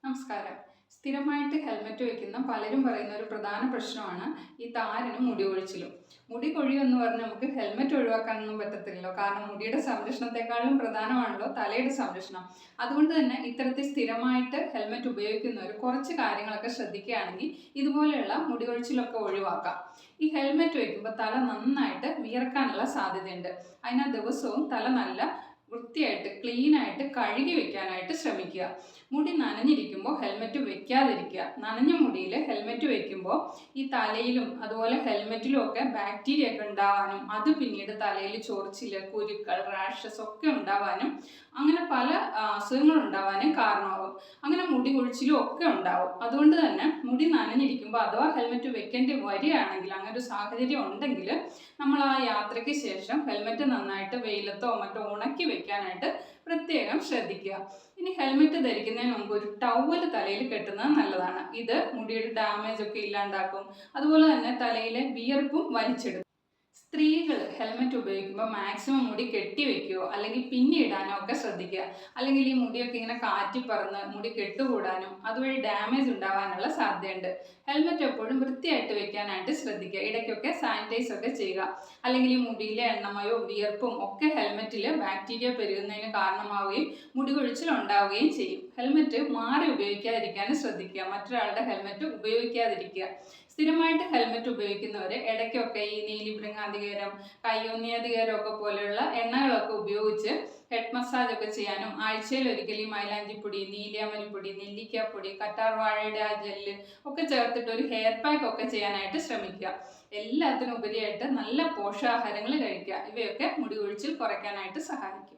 നമസ്കാരം. സ്ഥിരമായിട്ട് ഹെൽമെറ്റ് വെക്കുന്ന പലരും പറയുന്ന ഒരു പ്രധാന പ്രശ്നമാണ് ഈ താരനും മുടി കൊഴിച്ചിലും. മുടി കൊഴിയുമെന്ന് പറഞ്ഞ് നമുക്ക് ഹെൽമെറ്റ് ഒഴിവാക്കാനൊന്നും പറ്റത്തില്ലല്ലോ. കാരണം മുടിയുടെ സംരക്ഷണത്തെക്കാളും പ്രധാനമാണല്ലോ തലയുടെ സംരക്ഷണം. അതുകൊണ്ട് തന്നെ ഇത്തരത്തിൽ സ്ഥിരമായിട്ട് ഹെൽമെറ്റ് ഉപയോഗിക്കുന്നവർ കുറച്ച് കാര്യങ്ങളൊക്കെ ശ്രദ്ധിക്കുകയാണെങ്കിൽ ഇതുപോലെയുള്ള മുടി കൊഴിച്ചിലൊക്കെ ഒഴിവാക്കാം. ഈ ഹെൽമെറ്റ് വയ്ക്കുമ്പോൾ തല നന്നായിട്ട് വിയർക്കാനുള്ള സാധ്യതയുണ്ട്. അതിനാൽ ദിവസവും തല നല്ല വൃത്തിയായിട്ട് ക്ലീനായിട്ട് കഴുകി വെക്കാനായിട്ട് ശ്രമിക്കുക. മുടി നനഞ്ഞിരിക്കുമ്പോൾ ഹെൽമെറ്റ് വെക്കാതിരിക്കുക. നനഞ്ഞ മുടിയിൽ ഹെൽമെറ്റ് വെക്കുമ്പോൾ ഈ തലയിലും അതുപോലെ ഹെൽമെറ്റിലും ഒക്കെ ബാക്ടീരിയ ഒക്കെ ഉണ്ടാവാനും അത് പിന്നീട് തലയിൽ ചൊറിച്ചിൽ, കുരുക്കൾ, റാഷസ് ഒക്കെ ഉണ്ടാവാനും അങ്ങനെ പല അസുഖങ്ങൾ ഉണ്ടാവാനും കാരണമാകും. അങ്ങനെ മുടി കൊഴിച്ചിലും ഒക്കെ ഉണ്ടാവും. അതുകൊണ്ട് തന്നെ മുടി നനഞ്ഞിരിക്കുമ്പോൾ അഥവാ ഹെൽമെറ്റ് വെക്കേണ്ടി വരികയാണെങ്കിൽ അങ്ങനെ ഒരു സാഹചര്യം ഉണ്ടെങ്കിൽ നമ്മൾ ആ യാത്രയ്ക്ക് ശേഷം ഹെൽമെറ്റ് നന്നായിട്ട് വെയിലത്തോ മറ്റോ ഉണക്കി വെക്കാനായിട്ട് പ്രത്യേകം ശ്രദ്ധിക്കുക. ഇനി ഹെൽമെറ്റ് ധരിക്കുന്നതിന് മുമ്പ് ഒരു ടവൽ തലയിൽ കെട്ടുന്നത് നല്ലതാണ്. ഇത് മുടിയുടെ ഡാമേജ് ഒക്കെ ഇല്ലാണ്ടാക്കും. അതുപോലെ തന്നെ തലയിലെ വിയർപ്പും വലിച്ചെടുക്കും. സ്ത്രീകൾ ഹെൽമെറ്റ് ഉപയോഗിക്കുമ്പോൾ മാക്സിമം മുടി കെട്ടി വെക്കുകയോ അല്ലെങ്കിൽ പിന്നിടാനോ ഒക്കെ ശ്രദ്ധിക്കുക. അല്ലെങ്കിൽ ഈ മുടിയൊക്കെ ഇങ്ങനെ കാറ്റി പറന്ന് മുടി കെട്ടുകൂടാനും അതുവഴി ഡാമേജ് ഉണ്ടാവാനുള്ള സാധ്യതയുണ്ട്. ഹെൽമെറ്റ് എപ്പോഴും വൃത്തിയായിട്ട് വെക്കാനായിട്ട് ശ്രദ്ധിക്കുക. ഇടയ്ക്കൊക്കെ സാനിറ്റൈസ് ഒക്കെ ചെയ്യുക. അല്ലെങ്കിൽ ഈ മുടിയിലെ എണ്ണമയവും വിയർപ്പും ഒക്കെ ഹെൽമെറ്റിൽ ബാക്ടീരിയ പെരുകുന്നതിന് കാരണമാവുകയും മുടി കൊഴിച്ചിൽ ഉണ്ടാവുകയും ചെയ്യും. ഹെൽമെറ്റ് മാറി ഉപയോഗിക്കാതിരിക്കാനും ശ്രദ്ധിക്കുക. മറ്റൊരാളുടെ ഹെൽമെറ്റ് ഉപയോഗിക്കാതിരിക്കുക. സ്ഥിരമായിട്ട് ഹെൽമെറ്റ് ഉപയോഗിക്കുന്നവർ ഇടയ്ക്കൊക്കെ ഈ നീലിഭൃംഗാധികാരം, കയ്യൊന്നിയാധികാരം ഒക്കെ പോലെയുള്ള എണ്ണകളൊക്കെ ഉപയോഗിച്ച് ഹെഡ് മസാജ് ഒക്കെ ചെയ്യാനും ആഴ്ചയിൽ ഒരിക്കൽ ഈ മൈലാഞ്ചിപ്പൊടി, നീലിയാമരിപ്പൊടി, നെല്ലിക്കാപ്പൊടി, കറ്റാർവാഴയുടെ ആ ജെല്ല് ഒക്കെ ചേർത്തിട്ട് ഒരു ഹെയർ പാക്ക് ഒക്കെ ചെയ്യാനായിട്ട് ശ്രമിക്കുക. എല്ലാത്തിനും ഉപരിയായിട്ട് നല്ല പോഷകാഹാരങ്ങൾ കഴിക്കുക. ഇവയൊക്കെ മുടി കൊഴിച്ചിൽ കുറയ്ക്കാനായിട്ട് സഹായിക്കും.